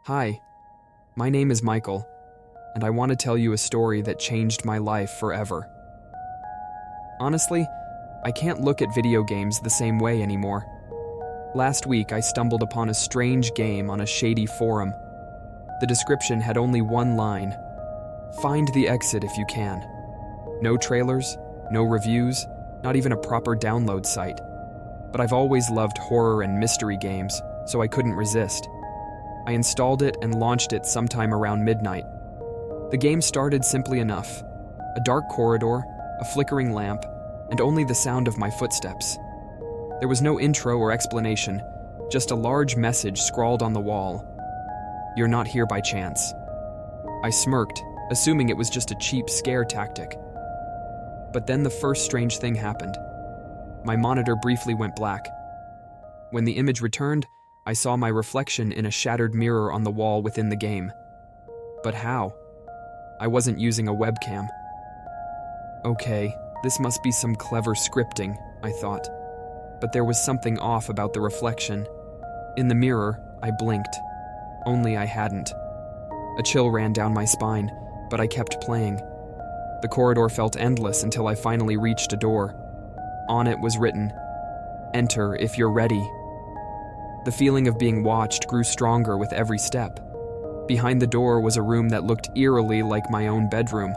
Hi, my name is Michael, and I want to tell you a story that changed my life forever. Honestly, I can't look at video games the same way anymore. Last week, I stumbled upon a strange game on a shady forum. The description had only one line: "Find the exit if you can." No trailers, no reviews, not even a proper download site. But I've always loved horror and mystery games, so I couldn't resist. I installed it and launched it sometime around midnight. The game started simply enough: a dark corridor, a flickering lamp, and only the sound of my footsteps. There was no intro or explanation, just a large message scrawled on the wall: "You're not here by chance." I smirked, assuming it was just a cheap scare tactic. But then the first strange thing happened. My monitor briefly went black. When the image returned, I saw my reflection in a shattered mirror on the wall within the game. But how? I wasn't using a webcam. Okay, this must be some clever scripting, I thought. But there was something off about the reflection. In the mirror, I blinked. Only I hadn't. A chill ran down my spine, but I kept playing. The corridor felt endless until I finally reached a door. On it was written, "Enter if you're ready." The feeling of being watched grew stronger with every step. Behind the door was a room that looked eerily like my own bedroom.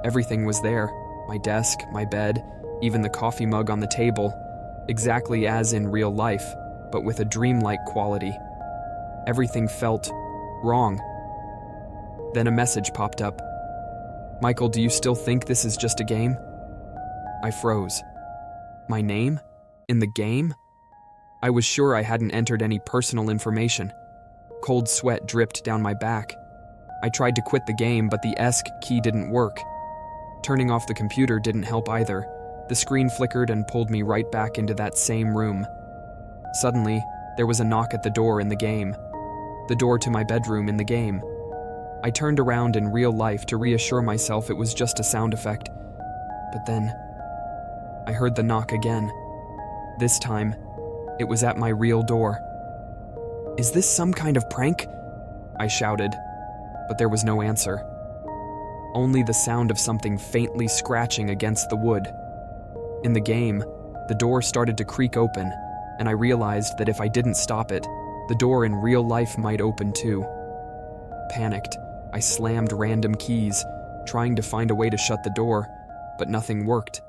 Everything was there: my desk, my bed, even the coffee mug on the table, exactly as in real life, but with a dreamlike quality. Everything felt wrong. Then a message popped up. "Michael, do you still think this is just a game?" I froze. My name? In the game? I was sure I hadn't entered any personal information. Cold sweat dripped down my back. I tried to quit the game, but the ESC key didn't work. Turning off the computer didn't help either. The screen flickered and pulled me right back into that same room. Suddenly, there was a knock at the door in the game. The door to my bedroom in the game. I turned around in real life to reassure myself it was just a sound effect. But then, I heard the knock again. This time, it was at my real door. "Is this some kind of prank?" I shouted, but there was no answer. Only the sound of something faintly scratching against the wood. In the game, the door started to creak open, and I realized that if I didn't stop it, the door in real life might open too. Panicked, I slammed random keys, trying to find a way to shut the door, but nothing worked.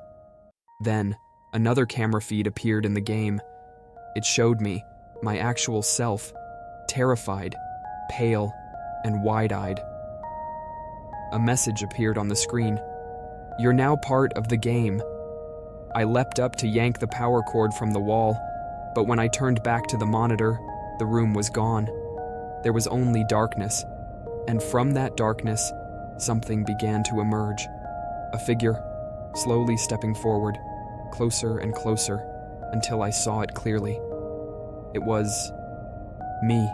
Then, another camera feed appeared in the game. It showed me, my actual self, terrified, pale, and wide-eyed. A message appeared on the screen. "You're now part of the game." I leapt up to yank the power cord from the wall, but when I turned back to the monitor, the room was gone. There was only darkness, and from that darkness, something began to emerge. A figure, slowly stepping forward, closer and closer, until I saw it clearly. It was me.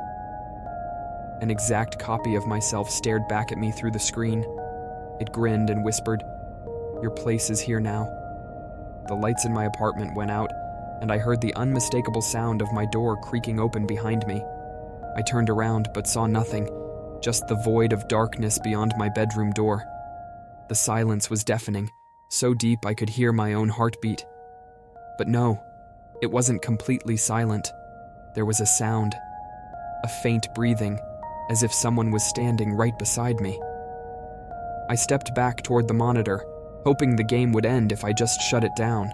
An exact copy of myself stared back at me through the screen. It grinned and whispered, "Your place is here now." The lights in my apartment went out, and I heard the unmistakable sound of my door creaking open behind me. I turned around but saw nothing, just the void of darkness beyond my bedroom door. The silence was deafening, so deep I could hear my own heartbeat. But no, it wasn't completely silent. There was a sound, a faint breathing, as if someone was standing right beside me. I stepped back toward the monitor, hoping the game would end if I just shut it down.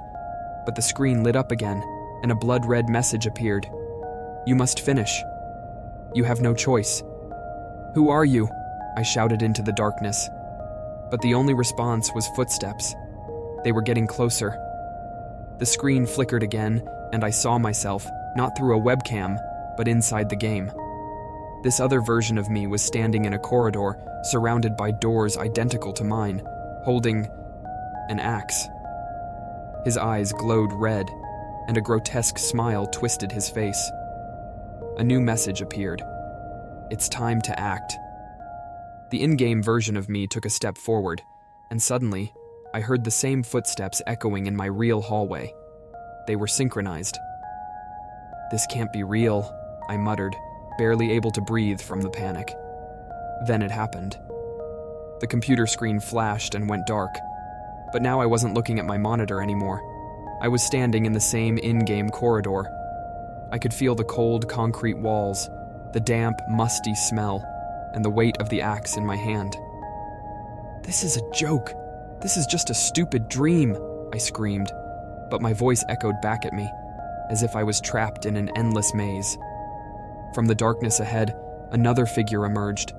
But the screen lit up again, and a blood-red message appeared. "You must finish. You have no choice." "Who are you?" I shouted into the darkness. But the only response was footsteps. They were getting closer. The screen flickered again, and I saw myself, not through a webcam, but inside the game. This other version of me was standing in a corridor, surrounded by doors identical to mine, holding an axe. His eyes glowed red, and a grotesque smile twisted his face. A new message appeared. "It's time to act." The in-game version of me took a step forward, and suddenly, I heard the same footsteps echoing in my real hallway. They were synchronized. "This can't be real," I muttered, barely able to breathe from the panic. Then it happened. The computer screen flashed and went dark, but now I wasn't looking at my monitor anymore. I was standing in the same in-game corridor. I could feel the cold concrete walls, the damp, musty smell, and the weight of the axe in my hand. "This is a joke. This is just a stupid dream," I screamed, but my voice echoed back at me, as if I was trapped in an endless maze. From the darkness ahead, another figure emerged.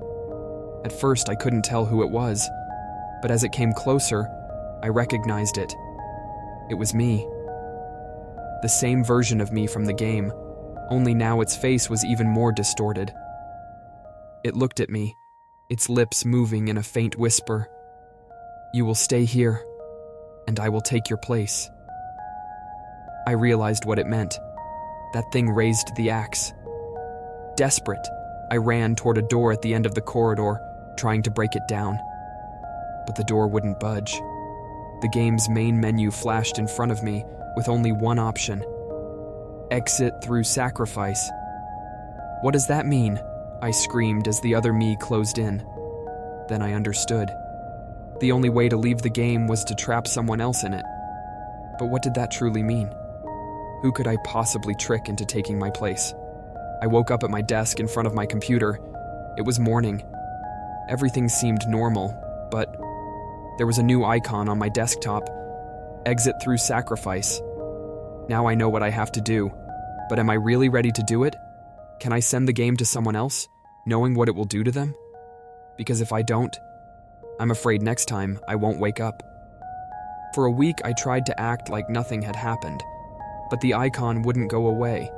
At first, I couldn't tell who it was, but as it came closer, I recognized it. It was me. The same version of me from the game, only now its face was even more distorted. It looked at me, its lips moving in a faint whisper. "You will stay here, and I will take your place." I realized what it meant. That thing raised the axe. Desperate, I ran toward a door at the end of the corridor, trying to break it down. But the door wouldn't budge. The game's main menu flashed in front of me with only one option: exit through sacrifice. "What does that mean?" I screamed as the other me closed in. Then I understood. The only way to leave the game was to trap someone else in it. But what did that truly mean? Who could I possibly trick into taking my place? I woke up at my desk in front of my computer. It was morning. Everything seemed normal, but there was a new icon on my desktop: exit through sacrifice. Now I know what I have to do, but am I really ready to do it? Can I send the game to someone else, knowing what it will do to them? Because if I don't, I'm afraid next time I won't wake up. For a week, I tried to act like nothing had happened, but the icon wouldn't go away.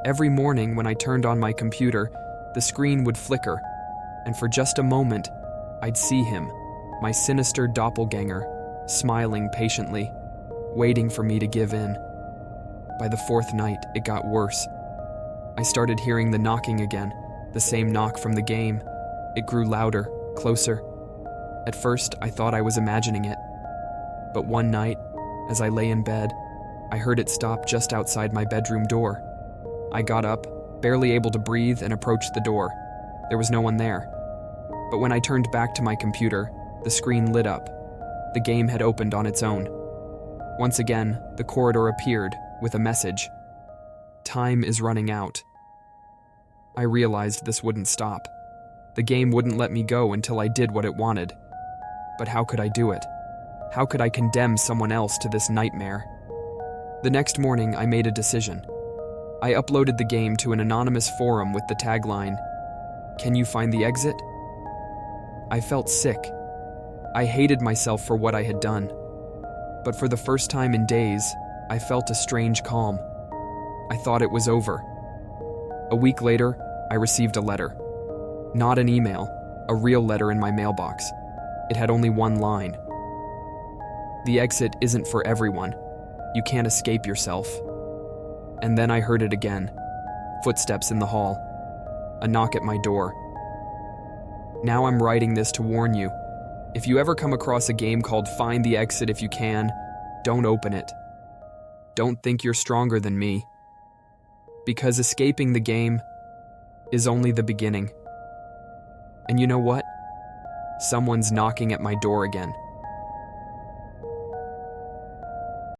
Every morning when I turned on my computer, the screen would flicker, and for just a moment, I'd see him, my sinister doppelgänger, smiling patiently, waiting for me to give in. By the fourth night, it got worse. I started hearing the knocking again, the same knock from the game. It grew louder, closer. At first, I thought I was imagining it. But one night, as I lay in bed, I heard it stop just outside my bedroom door. I got up, barely able to breathe, and approached the door. There was no one there. But when I turned back to my computer, the screen lit up. The game had opened on its own. Once again, the corridor appeared with a message: "Time is running out." I realized this wouldn't stop. The game wouldn't let me go until I did what it wanted. But how could I do it? How could I condemn someone else to this nightmare? The next morning, I made a decision. I uploaded the game to an anonymous forum with the tagline, "Can you find the exit?" I felt sick. I hated myself for what I had done. But for the first time in days, I felt a strange calm. I thought it was over. A week later, I received a letter. Not an email, a real letter in my mailbox. It had only one line. "The exit isn't for everyone. You can't escape yourself." And then I heard it again. Footsteps in the hall. A knock at my door. Now I'm writing this to warn you. If you ever come across a game called Find the Exit If You Can, don't open it. Don't think you're stronger than me. Because escaping the game is only the beginning. And you know what? Someone's knocking at my door again.